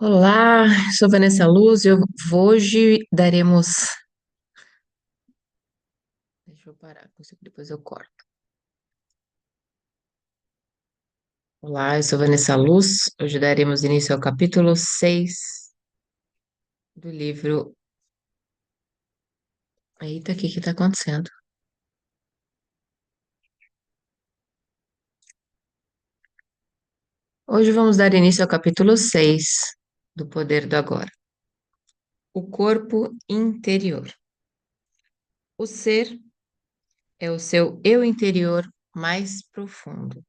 Olá, sou Vanessa Luz e hoje daremos. Deixa eu parar, depois eu corto. Olá, eu sou Vanessa Luz. Hoje daremos início ao capítulo 6 do livro. Eita, o que está acontecendo? Hoje vamos dar início ao capítulo 6 do Poder do Agora. O corpo interior. O ser é o seu eu interior mais profundo.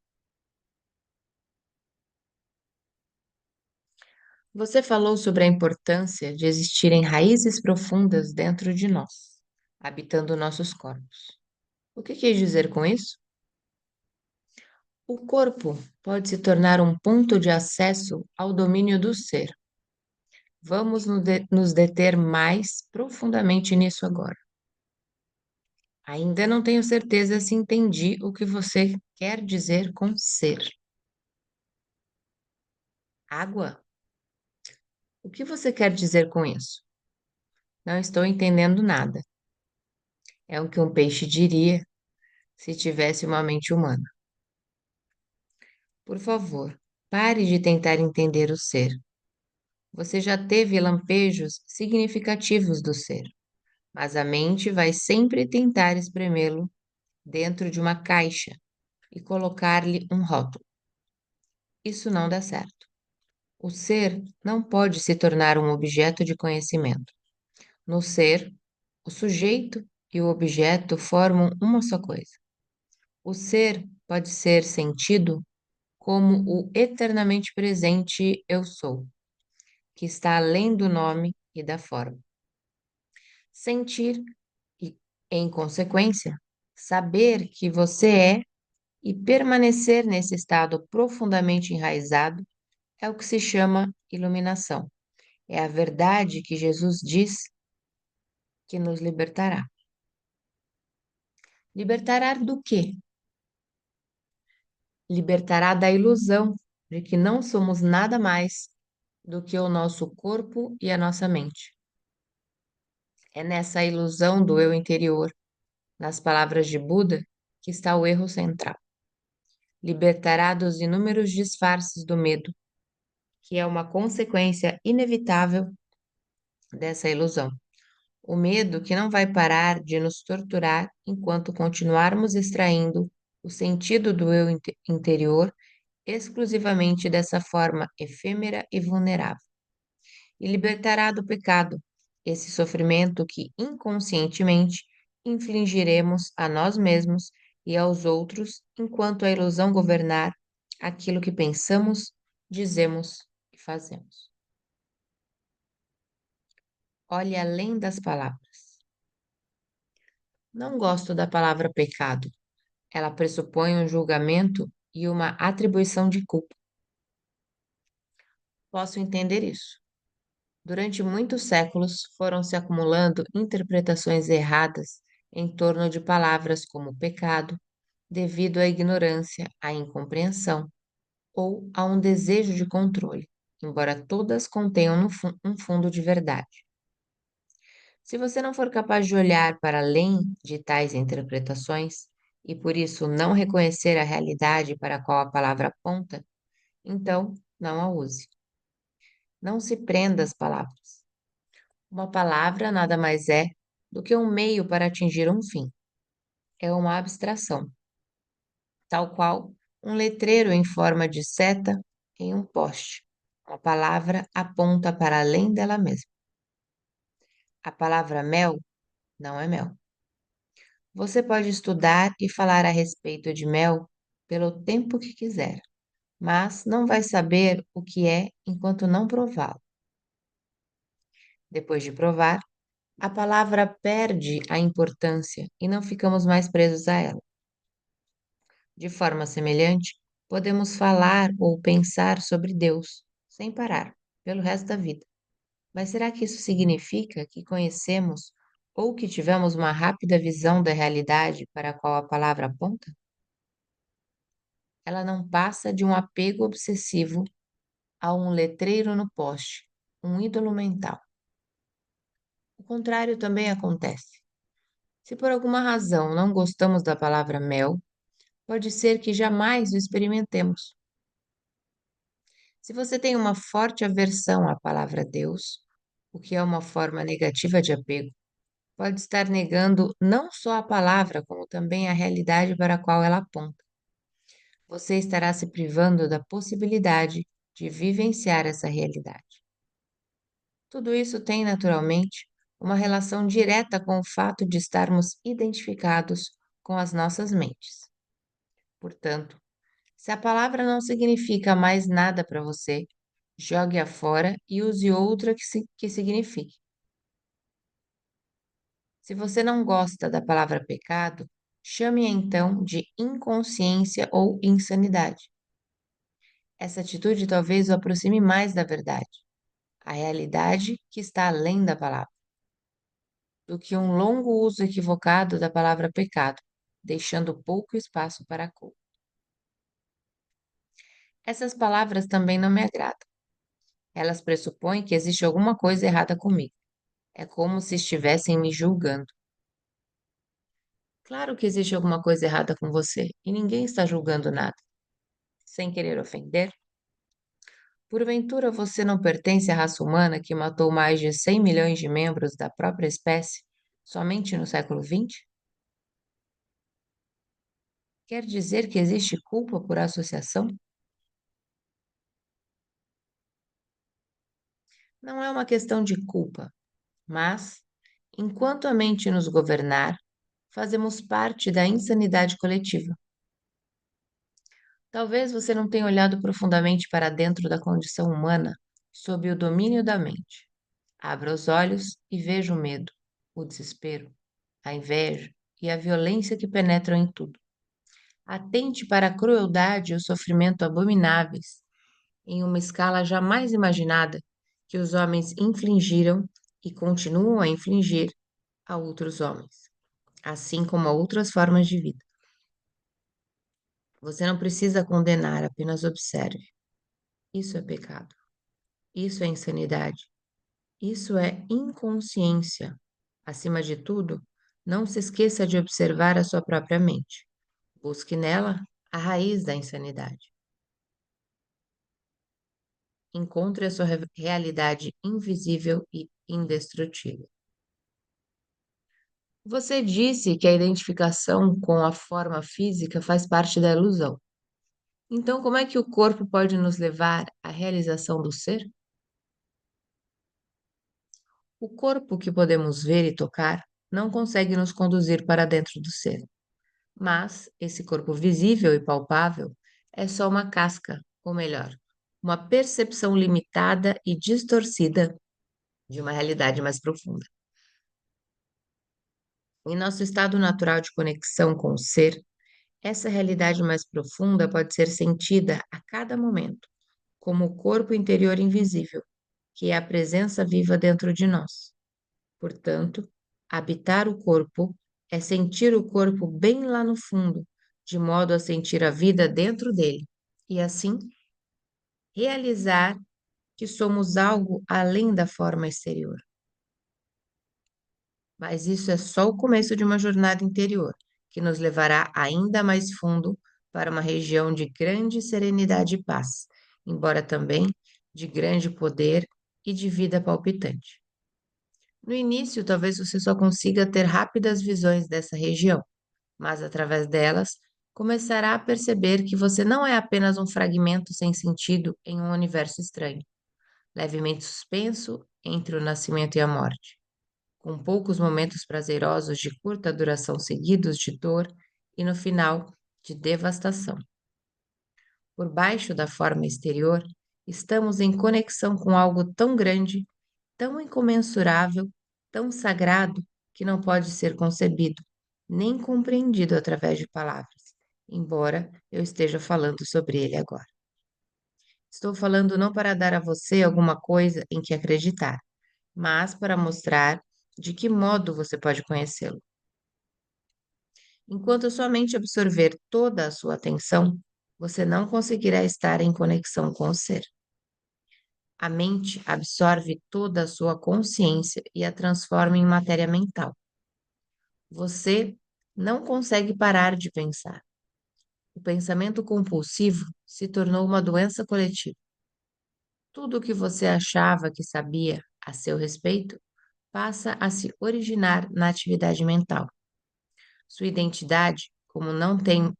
Você falou sobre a importância de existirem raízes profundas dentro de nós, habitando nossos corpos. O que quis dizer com isso? O corpo pode se tornar um ponto de acesso ao domínio do ser. Vamos nos deter mais profundamente nisso agora. Ainda não tenho certeza se entendi o que você quer dizer com ser. Água? O que você quer dizer com isso? Não estou entendendo nada. É o que um peixe diria se tivesse uma mente humana. Por favor, pare de tentar entender o ser. Você já teve lampejos significativos do ser, mas a mente vai sempre tentar espremê-lo dentro de uma caixa e colocar-lhe um rótulo. Isso não dá certo. O ser não pode se tornar um objeto de conhecimento. No ser, o sujeito e o objeto formam uma só coisa. O ser pode ser sentido como o eternamente presente eu sou, que está além do nome e da forma. Sentir e, em consequência, saber que você é e permanecer nesse estado profundamente enraizado é o que se chama iluminação. É a verdade que Jesus diz que nos libertará. Libertará do quê? Libertará da ilusão de que não somos nada mais do que o nosso corpo e a nossa mente. É nessa ilusão do eu interior, nas palavras de Buda, que está o erro central. Libertará dos inúmeros disfarces do medo, que é uma consequência inevitável dessa ilusão. O medo que não vai parar de nos torturar enquanto continuarmos extraindo o sentido do eu interior exclusivamente dessa forma efêmera e vulnerável. E libertará do pecado, esse sofrimento que inconscientemente infligiremos a nós mesmos e aos outros enquanto a ilusão governar aquilo que pensamos, dizemos e fazemos. Olhe além das palavras. Não gosto da palavra pecado. Ela pressupõe um julgamento e uma atribuição de culpa. Posso entender isso. Durante muitos séculos foram se acumulando interpretações erradas em torno de palavras como pecado, devido à ignorância, à incompreensão ou a um desejo de controle, embora todas contenham um fundo de verdade. Se você não for capaz de olhar para além de tais interpretações e por isso não reconhecer a realidade para a qual a palavra aponta, então não a use. Não se prenda às palavras. Uma palavra nada mais é do que um meio para atingir um fim. É uma abstração, tal qual um letreiro em forma de seta em um poste. Uma palavra aponta para além dela mesma. A palavra mel não é mel. Você pode estudar e falar a respeito de mel pelo tempo que quiser, mas não vai saber o que é enquanto não prová-lo. Depois de provar, a palavra perde a importância e não ficamos mais presos a ela. De forma semelhante, podemos falar ou pensar sobre Deus, sem parar, pelo resto da vida. Mas será que isso significa que conhecemos ou que tivemos uma rápida visão da realidade para a qual a palavra aponta? Ela não passa de um apego obsessivo a um letreiro no poste, um ídolo mental. O contrário também acontece. Se por alguma razão não gostamos da palavra mel, pode ser que jamais o experimentemos. Se você tem uma forte aversão à palavra Deus, o que é uma forma negativa de apego, pode estar negando não só a palavra, como também a realidade para a qual ela aponta. Você estará se privando da possibilidade de vivenciar essa realidade. Tudo isso tem, naturalmente, uma relação direta com o fato de estarmos identificados com as nossas mentes. Portanto, se a palavra não significa mais nada para você, jogue-a fora e use outra que signifique. Se você não gosta da palavra pecado, chame-a então de inconsciência ou insanidade. Essa atitude talvez o aproxime mais da verdade, a realidade que está além da palavra, do que um longo uso equivocado da palavra pecado, deixando pouco espaço para a culpa. Essas palavras também não me agradam. Elas pressupõem que existe alguma coisa errada comigo. É como se estivessem me julgando. Claro que existe alguma coisa errada com você e ninguém está julgando nada. Sem querer ofender, porventura você não pertence à raça humana que matou mais de 100 milhões de membros da própria espécie somente no século XX? Quer dizer que existe culpa por associação? Não é uma questão de culpa, mas, enquanto a mente nos governar, fazemos parte da insanidade coletiva. Talvez você não tenha olhado profundamente para dentro da condição humana sob o domínio da mente. Abra os olhos e veja o medo, o desespero, a inveja e a violência que penetram em tudo. Atente para a crueldade e o sofrimento abomináveis, em uma escala jamais imaginada, que os homens infligiram e continuam a infligir a outros homens, assim como a outras formas de vida. Você não precisa condenar, apenas observe. Isso é pecado. Isso é insanidade. Isso é inconsciência. Acima de tudo, não se esqueça de observar a sua própria mente. Busque nela a raiz da insanidade. Encontre a sua realidade invisível e indestrutível. Você disse que a identificação com a forma física faz parte da ilusão. Então, como é que o corpo pode nos levar à realização do ser? O corpo que podemos ver e tocar não consegue nos conduzir para dentro do ser. Mas esse corpo visível e palpável é só uma casca, ou melhor, uma percepção limitada e distorcida de uma realidade mais profunda. Em nosso estado natural de conexão com o ser, essa realidade mais profunda pode ser sentida a cada momento, como o corpo interior invisível, que é a presença viva dentro de nós. Portanto, habitar o corpo é sentir o corpo bem lá no fundo, de modo a sentir a vida dentro dele, e assim realizar que somos algo além da forma exterior. Mas isso é só o começo de uma jornada interior, que nos levará ainda mais fundo para uma região de grande serenidade e paz, embora também de grande poder e de vida palpitante. No início, talvez você só consiga ter rápidas visões dessa região, mas através delas, começará a perceber que você não é apenas um fragmento sem sentido em um universo estranho, levemente suspenso entre o nascimento e a morte, com poucos momentos prazerosos de curta duração seguidos de dor e, no final, de devastação. Por baixo da forma exterior, estamos em conexão com algo tão grande, tão incomensurável, tão sagrado, que não pode ser concebido, nem compreendido através de palavras, embora eu esteja falando sobre ele agora. Estou falando não para dar a você alguma coisa em que acreditar, mas para mostrar de que modo você pode conhecê-lo. Enquanto sua mente absorver toda a sua atenção, você não conseguirá estar em conexão com o ser. A mente absorve toda a sua consciência e a transforma em matéria mental. Você não consegue parar de pensar. O pensamento compulsivo se tornou uma doença coletiva. Tudo o que você achava que sabia a seu respeito passa a se originar na atividade mental. Sua identidade, como não tem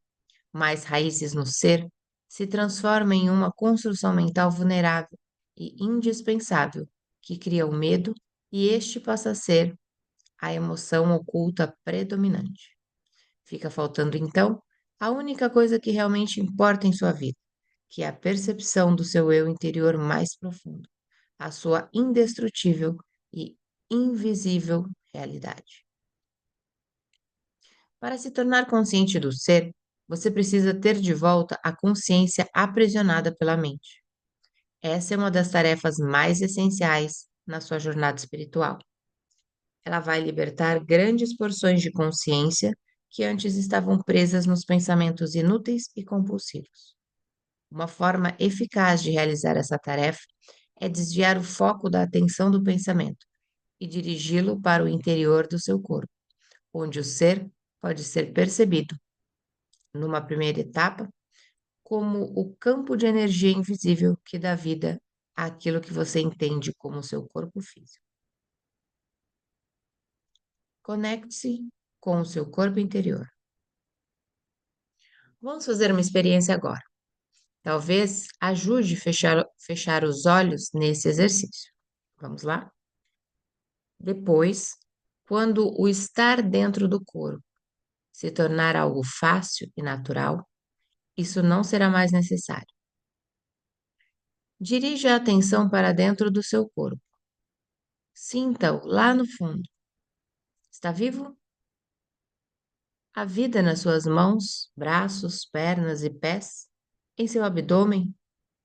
mais raízes no ser, se transforma em uma construção mental vulnerável e indispensável, que cria o medo, e este passa a ser a emoção oculta predominante. Fica faltando, então, a única coisa que realmente importa em sua vida, que é a percepção do seu eu interior mais profundo, a sua indestrutível e invisível realidade. Para se tornar consciente do ser, você precisa ter de volta a consciência aprisionada pela mente. Essa é uma das tarefas mais essenciais na sua jornada espiritual. Ela vai libertar grandes porções de consciência que antes estavam presas nos pensamentos inúteis e compulsivos. Uma forma eficaz de realizar essa tarefa é desviar o foco da atenção do pensamento e dirigi-lo para o interior do seu corpo, onde o ser pode ser percebido, numa primeira etapa, como o campo de energia invisível que dá vida àquilo que você entende como seu corpo físico. Conecte-se com o seu corpo interior. Vamos fazer uma experiência agora. Talvez ajude a fechar os olhos nesse exercício. Vamos lá? Depois, quando o estar dentro do corpo se tornar algo fácil e natural, isso não será mais necessário. Dirija a atenção para dentro do seu corpo. Sinta-o lá no fundo. Está vivo? Há vida nas suas mãos, braços, pernas e pés? Em seu abdômen?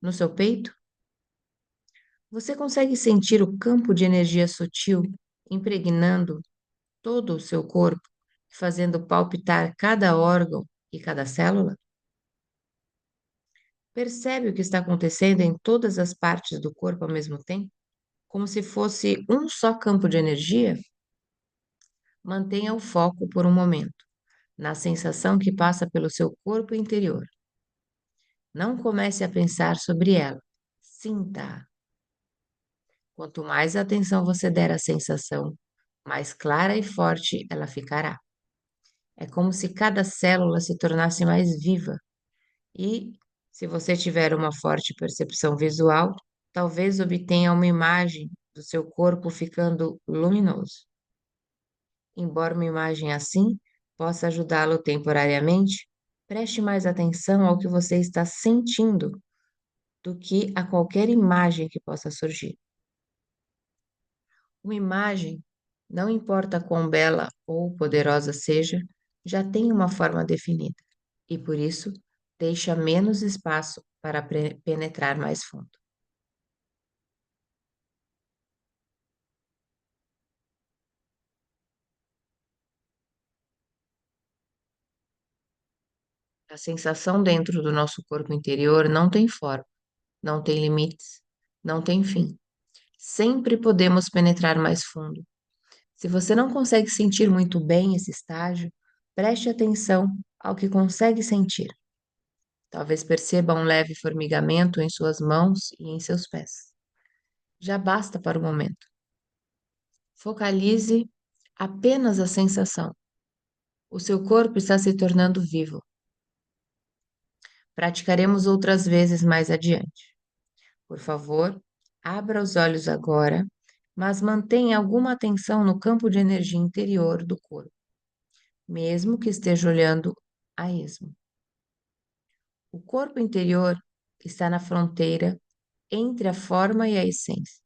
No seu peito? Você consegue sentir o campo de energia sutil impregnando todo o seu corpo, fazendo palpitar cada órgão e cada célula? Percebe o que está acontecendo em todas as partes do corpo ao mesmo tempo? Como se fosse um só campo de energia? Mantenha o foco por um momento, na sensação que passa pelo seu corpo interior. Não comece a pensar sobre ela. Sinta. Quanto mais atenção você der à sensação, mais clara e forte ela ficará. É como se cada célula se tornasse mais viva. E, se você tiver uma forte percepção visual, talvez obtenha uma imagem do seu corpo ficando luminoso. Embora uma imagem assim possa ajudá-lo temporariamente, preste mais atenção ao que você está sentindo do que a qualquer imagem que possa surgir. Uma imagem, não importa quão bela ou poderosa seja, já tem uma forma definida e, por isso, deixa menos espaço para penetrar mais fundo. A sensação dentro do nosso corpo interior não tem forma, não tem limites, não tem fim. Sempre podemos penetrar mais fundo. Se você não consegue sentir muito bem esse estágio, preste atenção ao que consegue sentir. Talvez perceba um leve formigamento em suas mãos e em seus pés. Já basta para o momento. Focalize apenas a sensação. O seu corpo está se tornando vivo. Praticaremos outras vezes mais adiante. Por favor, abra os olhos agora, mas mantenha alguma atenção no campo de energia interior do corpo, mesmo que esteja olhando a esmo. O corpo interior está na fronteira entre a forma e a essência,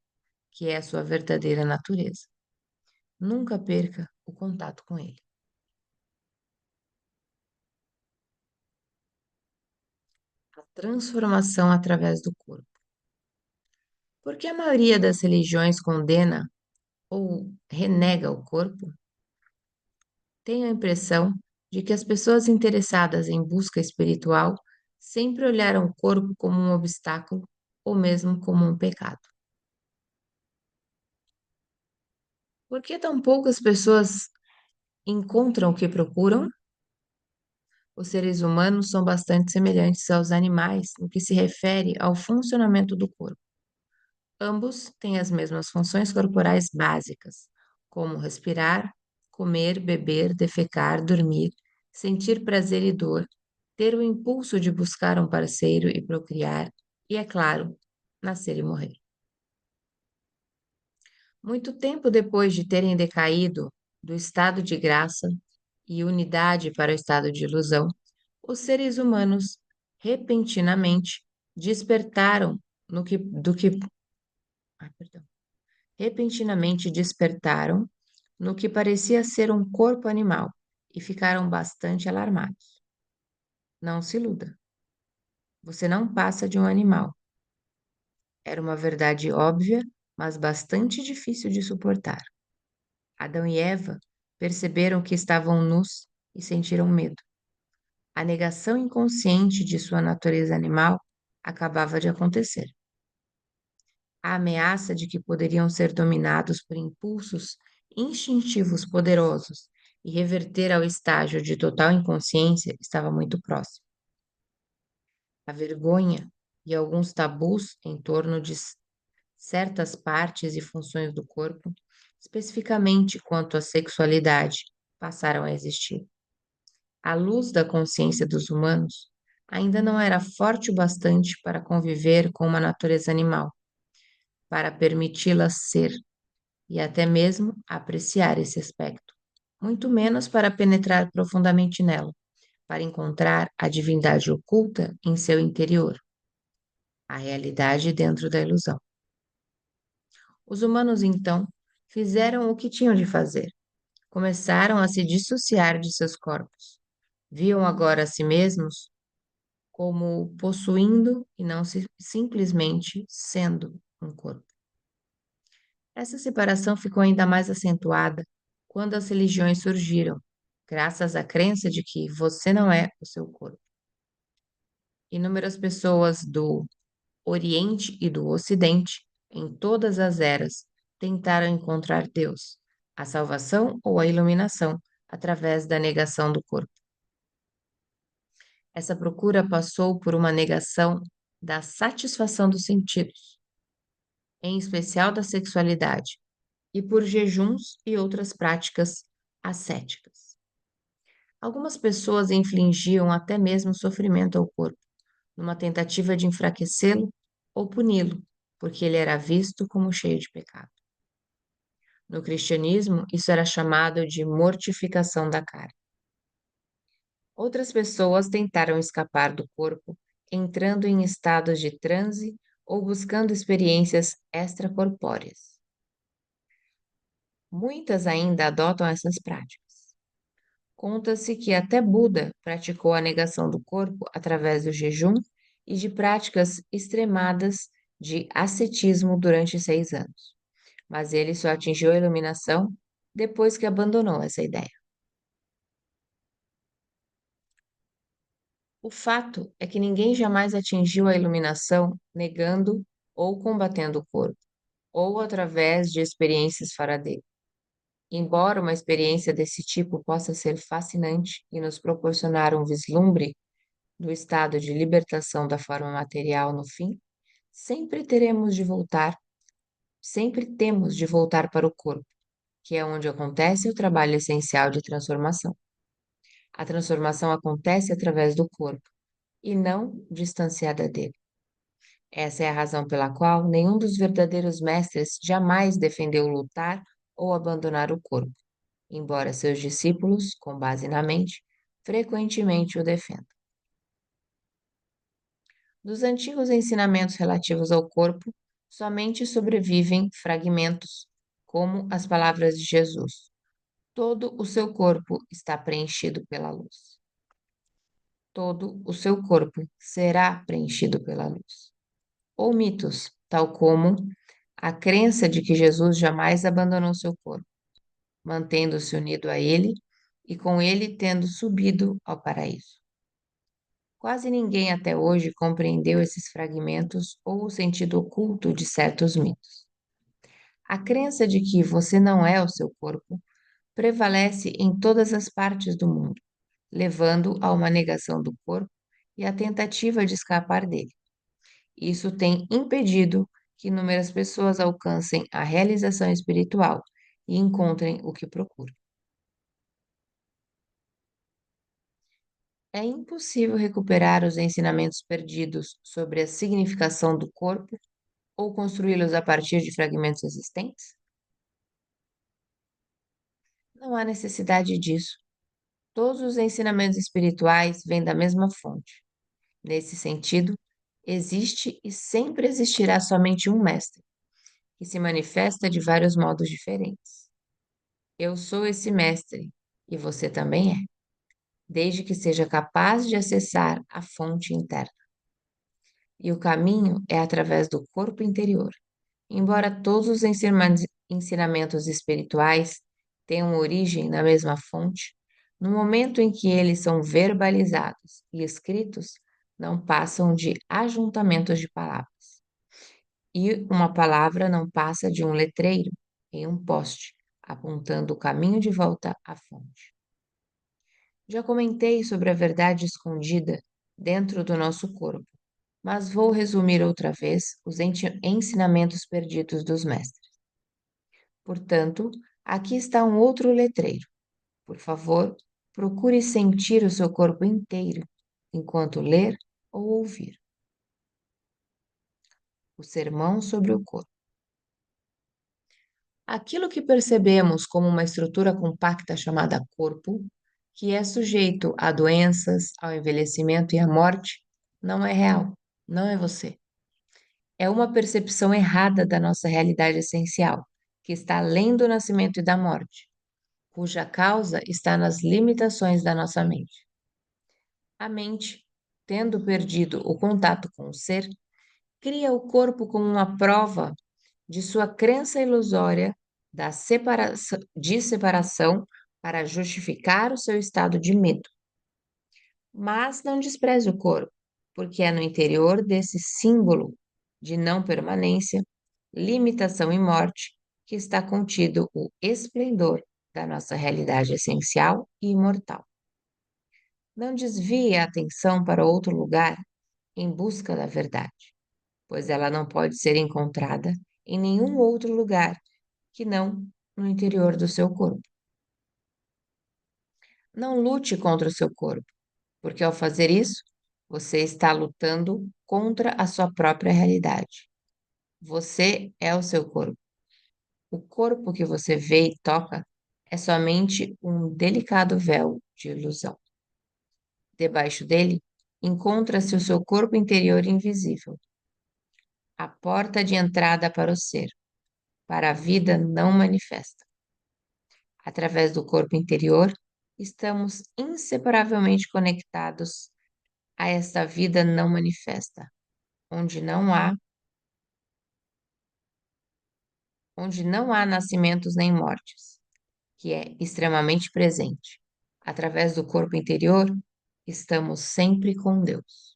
que é a sua verdadeira natureza. Nunca perca o contato com ele. A transformação através do corpo. Porque a maioria das religiões condena ou renega o corpo? Tenho a impressão de que as pessoas interessadas em busca espiritual sempre olharam o corpo como um obstáculo ou mesmo como um pecado. Por que tão poucas pessoas encontram o que procuram? Os seres humanos são bastante semelhantes aos animais no que se refere ao funcionamento do corpo. Ambos têm as mesmas funções corporais básicas, como respirar, comer, beber, defecar, dormir, sentir prazer e dor, ter o impulso de buscar um parceiro e procriar, e, é claro, nascer e morrer. Muito tempo depois de terem decaído do estado de graça e unidade para o estado de ilusão, os seres humanos repentinamente despertaram no que, do que, perdão, repentinamente despertaram no que parecia ser um corpo animal e ficaram bastante alarmados. Não se iluda, você não passa de um animal. Era uma verdade óbvia, mas bastante difícil de suportar. Adão e Eva perceberam que estavam nus e sentiram medo. A negação inconsciente de sua natureza animal acabava de acontecer. A ameaça de que poderiam ser dominados por impulsos instintivos poderosos e reverter ao estágio de total inconsciência estava muito próximo. A vergonha e alguns tabus em torno de certas partes e funções do corpo, especificamente quanto à sexualidade, passaram a existir. A luz da consciência dos humanos ainda não era forte o bastante para conviver com uma natureza animal, para permiti-la ser e até mesmo apreciar esse aspecto, muito menos para penetrar profundamente nela, para encontrar a divindade oculta em seu interior, a realidade dentro da ilusão. Os humanos, então, fizeram o que tinham de fazer. Começaram a se dissociar de seus corpos. Viam agora a si mesmos como possuindo e não simplesmente sendo um corpo. Essa separação ficou ainda mais acentuada quando as religiões surgiram, graças à crença de que você não é o seu corpo. Inúmeras pessoas do Oriente e do Ocidente, em todas as eras, tentaram encontrar Deus, a salvação ou a iluminação, através da negação do corpo. Essa procura passou por uma negação da satisfação dos sentidos, em especial da sexualidade, e por jejuns e outras práticas ascéticas. Algumas pessoas infligiam até mesmo sofrimento ao corpo, numa tentativa de enfraquecê-lo ou puni-lo, porque ele era visto como cheio de pecado. No cristianismo, isso era chamado de mortificação da carne. Outras pessoas tentaram escapar do corpo, entrando em estados de transe ou buscando experiências extracorpóreas. Muitas ainda adotam essas práticas. Conta-se que até Buda praticou a negação do corpo através do jejum e de práticas extremadas de ascetismo durante 6 anos. Mas ele só atingiu a iluminação depois que abandonou essa ideia. O fato é que ninguém jamais atingiu a iluminação negando ou combatendo o corpo, ou através de experiências fora dele. Embora uma experiência desse tipo possa ser fascinante e nos proporcionar um vislumbre do estado de libertação da forma material no fim, sempre teremos de voltar, sempre temos de voltar para o corpo, que é onde acontece o trabalho essencial de transformação. A transformação acontece através do corpo e não distanciada dele. Essa é a razão pela qual nenhum dos verdadeiros mestres jamais defendeu lutar ou abandonar o corpo, embora seus discípulos, com base na mente, frequentemente o defendam. Dos antigos ensinamentos relativos ao corpo, somente sobrevivem fragmentos, como as palavras de Jesus. Todo o seu corpo está preenchido pela luz. Todo o seu corpo será preenchido pela luz. Ou mitos, tal como a crença de que Jesus jamais abandonou seu corpo, mantendo-se unido a ele e com ele tendo subido ao paraíso. Quase ninguém até hoje compreendeu esses fragmentos ou o sentido oculto de certos mitos. A crença de que você não é o seu corpo prevalece em todas as partes do mundo, levando a uma negação do corpo e a tentativa de escapar dele. Isso tem impedido que inúmeras pessoas alcancem a realização espiritual e encontrem o que procuram. É impossível recuperar os ensinamentos perdidos sobre a significação do corpo ou construí-los a partir de fragmentos existentes? Não há necessidade disso. Todos os ensinamentos espirituais vêm da mesma fonte. Nesse sentido, existe e sempre existirá somente um mestre, que se manifesta de vários modos diferentes. Eu sou esse mestre, e você também é, desde que seja capaz de acessar a fonte interna. E o caminho é através do corpo interior. Embora todos os ensinamentos espirituais tenham origem na mesma fonte, no momento em que eles são verbalizados e escritos, não passam de ajuntamentos de palavras. E uma palavra não passa de um letreiro em um poste, apontando o caminho de volta à fonte. Já comentei sobre a verdade escondida dentro do nosso corpo, mas vou resumir outra vez os ensinamentos perdidos dos mestres. Portanto, aqui está um outro letreiro. Por favor, procure sentir o seu corpo inteiro enquanto ler ou ouvir. O sermão sobre o corpo. Aquilo que percebemos como uma estrutura compacta chamada corpo, que é sujeito a doenças, ao envelhecimento e à morte, não é real, não é você. É uma percepção errada da nossa realidade essencial, que está além do nascimento e da morte, cuja causa está nas limitações da nossa mente. A mente, tendo perdido o contato com o ser, cria o corpo como uma prova de sua crença ilusória de separação para justificar o seu estado de medo. Mas não despreze o corpo, porque é no interior desse símbolo de não permanência, limitação e morte que está contido o esplendor da nossa realidade essencial e imortal. Não desvie a atenção para outro lugar em busca da verdade, pois ela não pode ser encontrada em nenhum outro lugar que não no interior do seu corpo. Não lute contra o seu corpo, porque ao fazer isso, você está lutando contra a sua própria realidade. Você é o seu corpo. O corpo que você vê e toca é somente um delicado véu de ilusão. Debaixo dele, encontra-se o seu corpo interior invisível, a porta de entrada para o ser, para a vida não manifesta. Através do corpo interior, estamos inseparavelmente conectados a esta vida não manifesta, onde não há, onde não há nascimentos nem mortes, que é extremamente presente. Através do corpo interior, estamos sempre com Deus.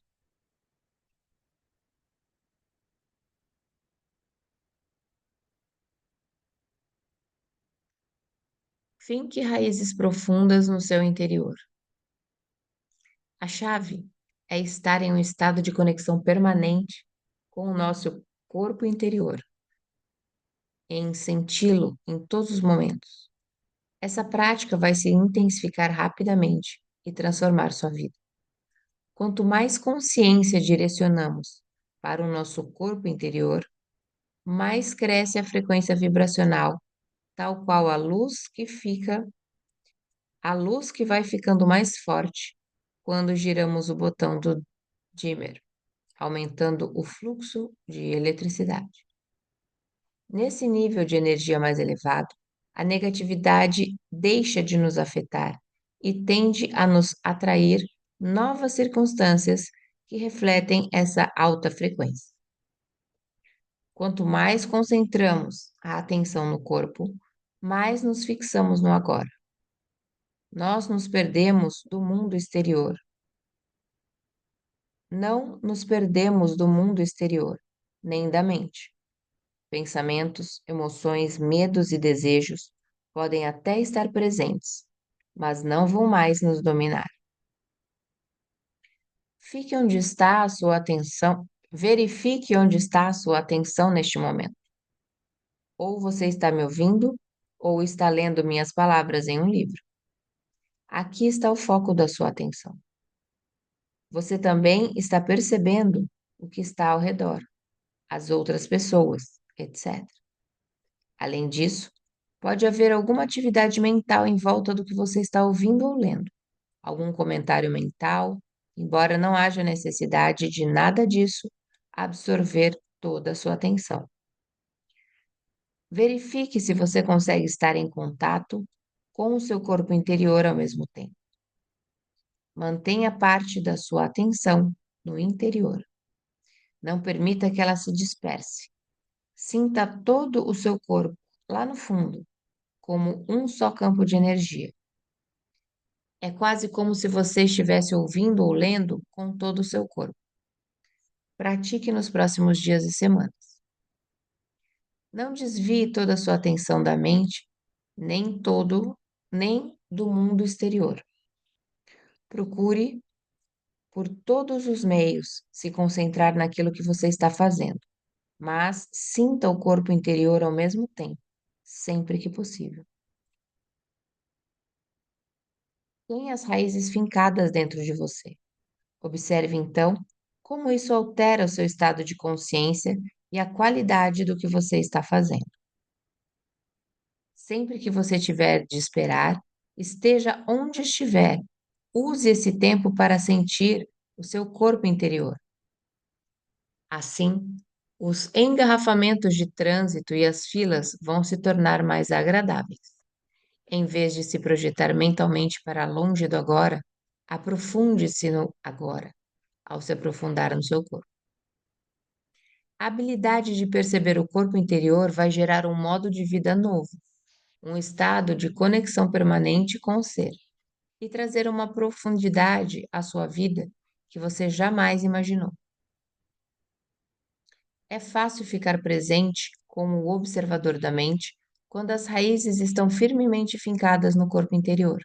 Finque raízes profundas no seu interior. A chave é estar em um estado de conexão permanente com o nosso corpo interior, em senti-lo em todos os momentos. Essa prática vai se intensificar rapidamente e transformar sua vida. Quanto mais consciência direcionamos para o nosso corpo interior, mais cresce a frequência vibracional, tal qual a luz que vai ficando mais forte quando giramos o botão do dimmer, aumentando o fluxo de eletricidade. Nesse nível de energia mais elevado, a negatividade deixa de nos afetar e tende a nos atrair novas circunstâncias que refletem essa alta frequência. Quanto mais concentramos a atenção no corpo, mais nos fixamos no agora. Nós nos perdemos do mundo exterior. Não nos perdemos do mundo exterior, nem da mente. Pensamentos, emoções, medos e desejos podem até estar presentes, mas não vão mais nos dominar. Fique onde está a sua atenção, verifique onde está a sua atenção neste momento. Ou você está me ouvindo, ou está lendo minhas palavras em um livro. Aqui está o foco da sua atenção. Você também está percebendo o que está ao redor, as outras pessoas, etc. Além disso, pode haver alguma atividade mental em volta do que você está ouvindo ou lendo, algum comentário mental, embora não haja necessidade de nada disso absorver toda a sua atenção. Verifique se você consegue estar em contato com o seu corpo interior ao mesmo tempo. Mantenha parte da sua atenção no interior. Não permita que ela se disperse. Sinta todo o seu corpo lá no fundo, como um só campo de energia. É quase como se você estivesse ouvindo ou lendo com todo o seu corpo. Pratique nos próximos dias e semanas. Não desvie toda a sua atenção da mente, nem do mundo exterior. Procure, por todos os meios, se concentrar naquilo que você está fazendo, mas sinta o corpo interior ao mesmo tempo, sempre que possível. Tenha as raízes fincadas dentro de você. Observe, então, como isso altera o seu estado de consciência e a qualidade do que você está fazendo. Sempre que você tiver de esperar, esteja onde estiver. Use esse tempo para sentir o seu corpo interior. Assim, os engarrafamentos de trânsito e as filas vão se tornar mais agradáveis. Em vez de se projetar mentalmente para longe do agora, aprofunde-se no agora, ao se aprofundar no seu corpo. A habilidade de perceber o corpo interior vai gerar um modo de vida novo, um estado de conexão permanente com o ser, e trazer uma profundidade à sua vida que você jamais imaginou. É fácil ficar presente como o observador da mente quando as raízes estão firmemente fincadas no corpo interior.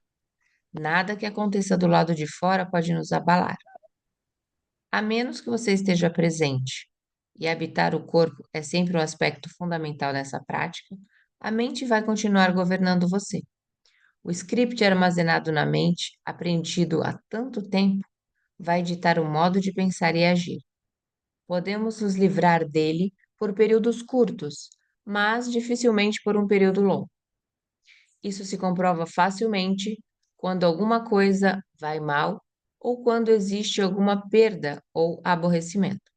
Nada que aconteça do lado de fora pode nos abalar. A menos que você esteja presente, e habitar o corpo é sempre um aspecto fundamental dessa prática, a mente vai continuar governando você. O script armazenado na mente, aprendido há tanto tempo, vai ditar o modo de pensar e agir. Podemos nos livrar dele por períodos curtos, mas dificilmente por um período longo. Isso se comprova facilmente quando alguma coisa vai mal ou quando existe alguma perda ou aborrecimento.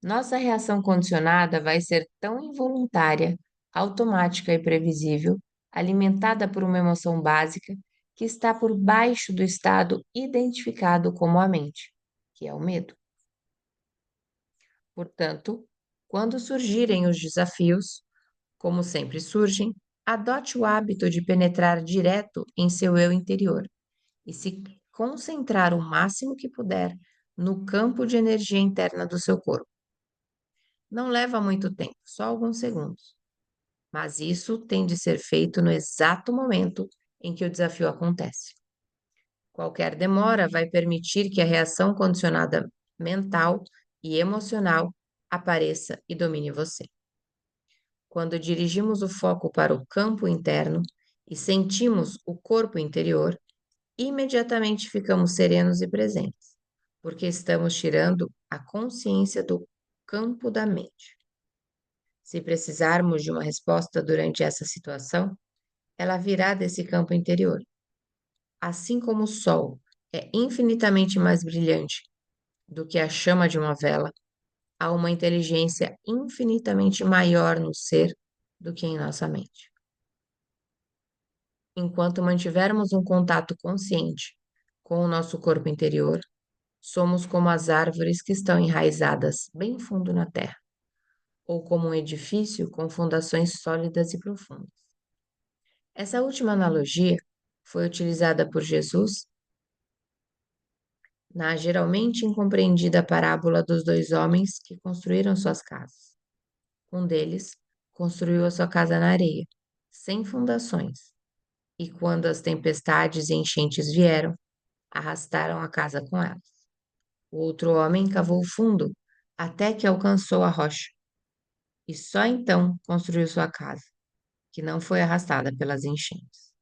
Nossa reação condicionada vai ser tão involuntária, automática e previsível, alimentada por uma emoção básica que está por baixo do estado identificado como a mente, que é o medo. Portanto, quando surgirem os desafios, como sempre surgem, adote o hábito de penetrar direto em seu eu interior e se concentrar o máximo que puder no campo de energia interna do seu corpo. Não leva muito tempo, só alguns segundos, mas isso tem de ser feito no exato momento em que o desafio acontece. Qualquer demora vai permitir que a reação condicionada mental e emocional apareça e domine você. Quando dirigimos o foco para o campo interno e sentimos o corpo interior, imediatamente ficamos serenos e presentes, porque estamos tirando a consciência do campo da mente. Se precisarmos de uma resposta durante essa situação, ela virá desse campo interior. Assim como o sol é infinitamente mais brilhante do que a chama de uma vela, há uma inteligência infinitamente maior no ser do que em nossa mente. Enquanto mantivermos um contato consciente com o nosso corpo interior, somos como as árvores que estão enraizadas bem fundo na terra, ou como um edifício com fundações sólidas e profundas. Essa última analogia foi utilizada por Jesus na geralmente incompreendida parábola dos dois homens que construíram suas casas. Um deles construiu a sua casa na areia, sem fundações, e quando as tempestades e enchentes vieram, arrastaram a casa com elas. O outro homem cavou fundo até que alcançou a rocha, e só então construiu sua casa, que não foi arrastada pelas enchentes.